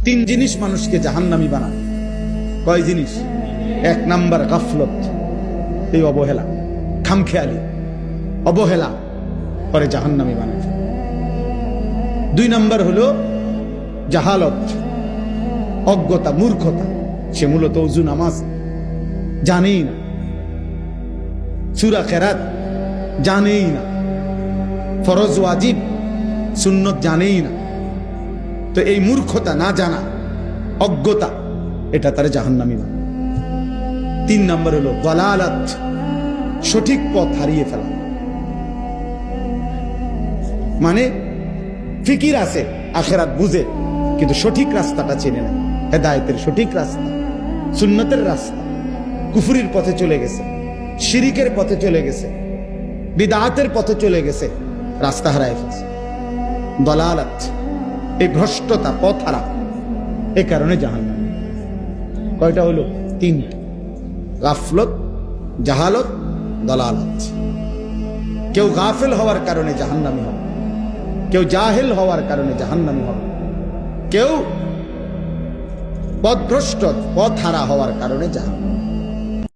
তিন জিনিস মানুষকে জাহান্নামী বানায়। কয় জিনিস? এক নাম্বার গাফলত, এই অবহেলা, খামখেয়ালি অবহেলা করে জাহান্নামী বানায়। দুই নাম্বার হলো জাহালত, অজ্ঞতা, মূর্খতা। সে মূলত ওযু নামাজ জানেই না, সূরা কেরাত জানেই না, ফরজ ওয়াজিব সুন্নত জানেই না। তো এই মূর্খতা, না জানা, অজ্ঞতা, এটা তার জাহান্নামী বানায়। তিন নাম্বার হলো দালালাত, সঠিক পথ হারিয়ে ফেলা। মানে ফিকির আছে, আখিরাত বুঝে, কিন্তু সঠিক রাস্তাটা চেনে না। হেদায়েতের সঠিক রাস্তা, সুন্নতের রাস্তা, কুফরির পথে চলে গেছে, শিরিকের পথে চলে গেছে, বিদআতের পথে চলে গেছে, রাস্তা হারায় ফেলছে। দালালাত, এই ভ্রষ্টতা, পথ হারা, এই কারণে জাহান্নাম। কয়টা হলো? তিনটা। গাফলত, জাহালত, দালালাত। কেউ গাফেল হওয়ার কারণে জাহান্নামী হবে, কেউ জাহেল হওয়ার কারণে জাহান্নামী হবে, কেউ পথভ্রষ্ট, পথ হারা হওয়ার কারণে জাহান্নামী।